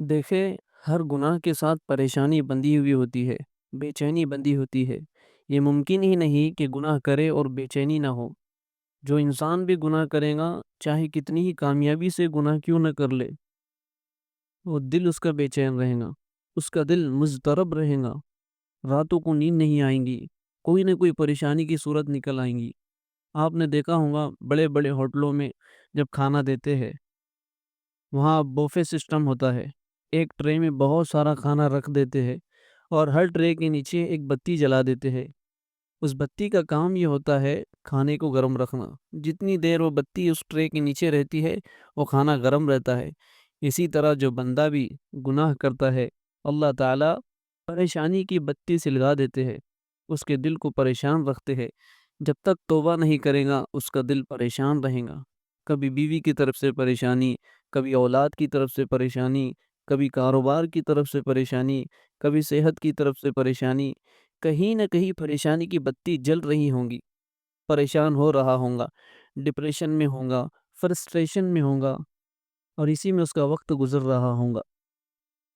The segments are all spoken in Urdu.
دیکھیں، ہر گناہ کے ساتھ پریشانی بندھی ہوئی ہوتی ہے، بے چینی بندھی ہوتی ہے۔ یہ ممکن ہی نہیں کہ گناہ کرے اور بے چینی نہ ہو۔ جو انسان بھی گناہ کرے گا، چاہے کتنی ہی کامیابی سے گناہ کیوں نہ کر لے، وہ دل اس کا بے چین رہے گا، اس کا دل مضطرب رہے گا، راتوں کو نیند نہیں آئیں گی، کوئی نہ کوئی پریشانی کی صورت نکل آئیں گی۔ آپ نے دیکھا ہوگا بڑے بڑے ہوٹلوں میں جب کھانا دیتے ہیں، وہاں بوفے سسٹم ہوتا ہے۔ ایک ٹرے میں بہت سارا کھانا رکھ دیتے ہیں اور ہر ٹرے کے نیچے ایک بتی جلا دیتے ہیں۔ اس بتی کا کام یہ ہوتا ہے کھانے کو گرم رکھنا۔ جتنی دیر وہ بتی اس ٹرے کے نیچے رہتی ہے، وہ کھانا گرم رہتا ہے۔ اسی طرح جو بندہ بھی گناہ کرتا ہے، اللہ تعالیٰ پریشانی کی بتی سلگا دیتے ہیں، اس کے دل کو پریشان رکھتے ہیں۔ جب تک توبہ نہیں کرے گا، اس کا دل پریشان رہے گا۔ کبھی بیوی کی طرف سے پریشانی، کبھی اولاد کی طرف سے پریشانی، کبھی کاروبار کی طرف سے پریشانی، کبھی صحت کی طرف سے پریشانی، کہیں نہ کہیں پریشانی کی بتی جل رہی ہوں گی، پریشان ہو رہا ہوں گا، ڈپریشن میں ہوں گا، فرسٹریشن میں ہوں گا، اور اسی میں اس کا وقت گزر رہا ہوں گا۔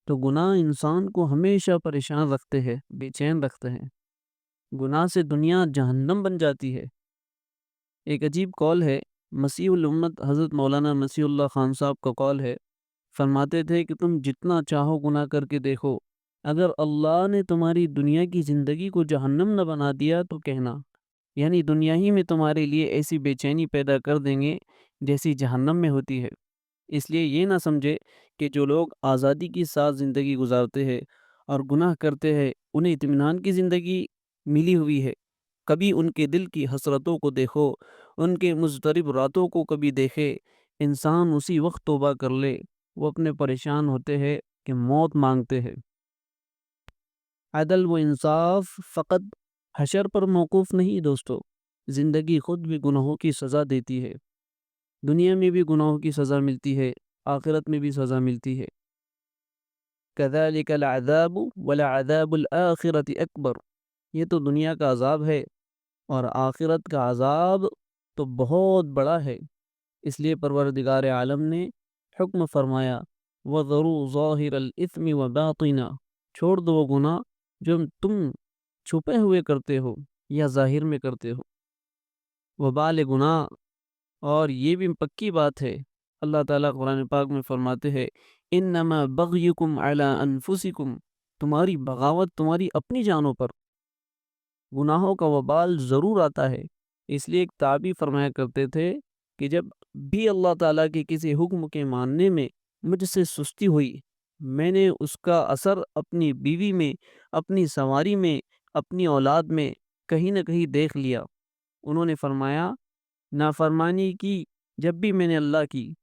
تو گناہ انسان کو ہمیشہ پریشان رکھتے ہیں، بے چین رکھتے ہیں۔ گناہ سے دنیا جہنم بن جاتی ہے۔ ایک عجیب قول ہے، مسیح الامت حضرت مولانا مسیح اللہ خان صاحب کا قول ہے، فرماتے تھے کہ تم جتنا چاہو گناہ کر کے دیکھو، اگر اللہ نے تمہاری دنیا کی زندگی کو جہنم نہ بنا دیا تو کہنا، یعنی دنیا ہی میں تمہارے لیے ایسی بے چینی پیدا کر دیں گے جیسی جہنم میں ہوتی ہے۔ اس لیے یہ نہ سمجھے کہ جو لوگ آزادی کی ساتھ زندگی گزارتے ہیں اور گناہ کرتے ہیں، انہیں اطمینان کی زندگی ملی ہوئی ہے۔ کبھی ان کے دل کی حسرتوں کو دیکھو، ان کے مضطرب راتوں کو کبھی دیکھے۔ انسان اسی وقت توبہ کر لے، وہ اپنے پریشان ہوتے ہیں کہ موت مانگتے ہیں۔ عدل و انصاف فقط حشر پر موقوف نہیں دوستو، زندگی خود بھی گناہوں کی سزا دیتی ہے۔ دنیا میں بھی گناہوں کی سزا ملتی ہے، آخرت میں بھی سزا ملتی ہے۔ كذلك العذاب ولعذاب الآخرة أكبر، یہ تو دنیا کا عذاب ہے، اور آخرت کا عذاب تو بہت بڑا ہے۔ اس لیے پروردگار عالم نے حکم فرمایا، وَذَرُوا ظَاهِرَ الْإِثْمِ وَبَاطِنَا، چھوڑ دو وہ گناہ جو تم چھپے ہوئے کرتے ہو یا ظاہر میں کرتے ہو۔ وبال گناہ، اور یہ بھی پکی بات ہے، اللہ تعالیٰ قرآن پاک میں فرماتے ہیں، انما بغیکم علی انفسکم، تمہاری بغاوت تمہاری اپنی جانوں پر۔ گناہوں کا وبال ضرور آتا ہے۔ اس لیے ایک تابعی فرمایا کرتے تھے کہ جب بھی اللہ تعالیٰ کے کسی حکم کے ماننے میں مجھ سے سستی ہوئی، میں نے اس کا اثر اپنی بیوی میں، اپنی سواری میں، اپنی اولاد میں کہیں نہ کہیں دیکھ لیا۔ انہوں نے فرمایا، نافرمانی کی جب بھی میں نے اللہ کی،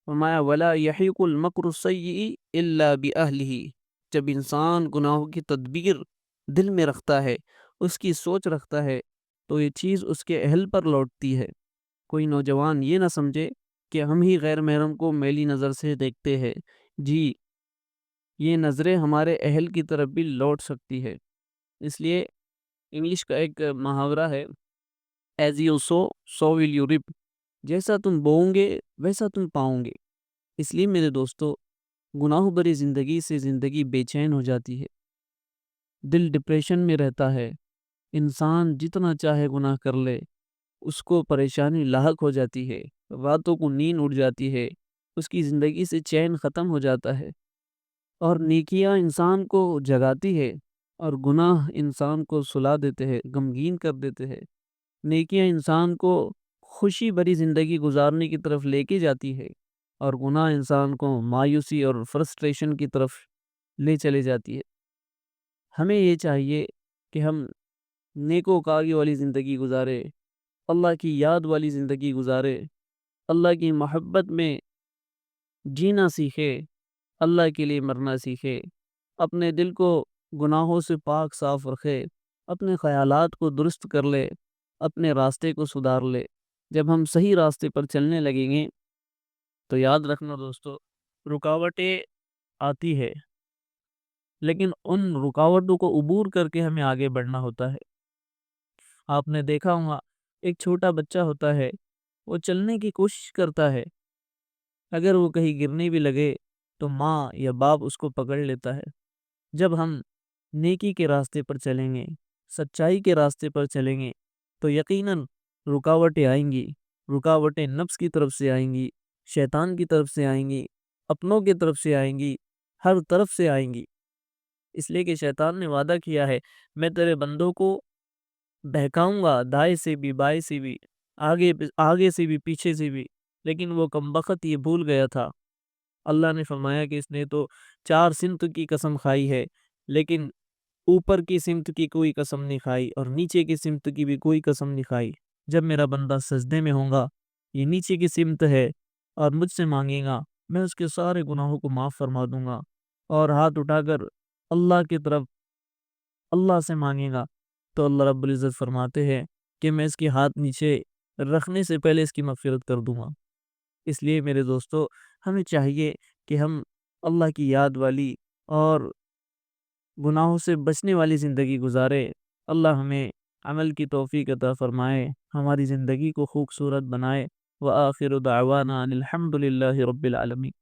فرمایا وَلَا يَحِيقُ الْمَكْرُ السَّيِّئِ إِلَّا بِأَهْلِهِ، جب انسان گناہوں کی تدبیر دل میں رکھتا ہے، اس کی سوچ رکھتا ہے، تو یہ چیز اس کے اہل پر لوٹتی ہے۔ کوئی نوجوان یہ نہ سمجھے کہ ہم ہی غیر محرم کو میلی نظر سے دیکھتے ہیں، جی یہ نظریں ہمارے اہل کی طرف بھی لوٹ سکتی ہے۔ اس لیے انگلش کا ایک محاورہ ہے، as you sow so will you reap, جیسا تم بوؤ گے ویسا تم پاؤ گے۔ اس لیے میرے دوستو، گناہ بری زندگی سے زندگی بے چین ہو جاتی ہے، دل ڈپریشن میں رہتا ہے۔ انسان جتنا چاہے گناہ کر لے، اس کو پریشانی لاحق ہو جاتی ہے، راتوں کو نیند اڑ جاتی ہے، اس کی زندگی سے چین ختم ہو جاتا ہے۔ اور نیکیاں انسان کو جگاتی ہے، اور گناہ انسان کو سلا دیتے ہیں، غمگین کر دیتے ہیں۔ نیکیاں انسان کو خوشی بھری زندگی گزارنے کی طرف لے کے جاتی ہے، اور گناہ انسان کو مایوسی اور فرسٹریشن کی طرف لے چلے جاتی ہے۔ ہمیں یہ چاہیے کہ ہم نیکوکاری والی زندگی گزارے، اللہ کی یاد والی زندگی گزارے، اللہ کی محبت میں جینا سیکھے، اللہ کے لیے مرنا سیکھے، اپنے دل کو گناہوں سے پاک صاف رکھے، اپنے خیالات کو درست کر لے، اپنے راستے کو سدھار لے۔ جب ہم صحیح راستے پر چلنے لگیں گے تو یاد رکھنا دوستو، رکاوٹیں آتی ہے، لیکن ان رکاوٹوں کو عبور کر کے ہمیں آگے بڑھنا ہوتا ہے۔ آپ نے دیکھا ہوگا ایک چھوٹا بچہ ہوتا ہے، وہ چلنے کی کوشش کرتا ہے، اگر وہ کہیں گرنے بھی لگے تو ماں یا باپ اس کو پکڑ لیتا ہے۔ جب ہم نیکی کے راستے پر چلیں گے، سچائی کے راستے پر چلیں گے، تو یقیناً رکاوٹیں آئیں گی۔ رکاوٹیں نفس کی طرف سے آئیں گی، شیطان کی طرف سے آئیں گی، اپنوں کی طرف سے آئیں گی، ہر طرف سے آئیں گی۔ اس لیے کہ شیطان نے وعدہ کیا ہے، میں تیرے بندوں کو بہکاؤں گا، دائیں سے بھی بائیں سے بھی، آگے سے بھی پیچھے سے بھی، لیکن وہ کمبخت یہ بھول گیا تھا۔ اللہ نے فرمایا کہ اس نے تو 4 سمت کی قسم کھائی ہے، لیکن اوپر کی سمت کی کوئی قسم نہیں کھائی اور نیچے کی سمت کی بھی کوئی قسم نہیں کھائی۔ جب میرا بندہ سجدے میں ہوگا، یہ نیچے کی سمت ہے، اور مجھ سے مانگے گا، میں اس کے سارے گناہوں کو معاف فرما دوں گا، اور ہاتھ اٹھا کر اللہ کی طرف اللہ سے مانگے گا تو اللہ رب العزت فرماتے ہیں کہ میں اس کے ہاتھ نیچے رکھنے سے پہلے اس کی مغفرت کر دوں گا۔ اس لیے میرے دوستو، ہمیں چاہیے کہ ہم اللہ کی یاد والی اور گناہوں سے بچنے والی زندگی گزارے۔ اللہ ہمیں عمل کی توفیق عطا فرمائے، ہماری زندگی کو خوبصورت بنائے۔ وآخر دعوانا ان الحمد للہ رب العالمین۔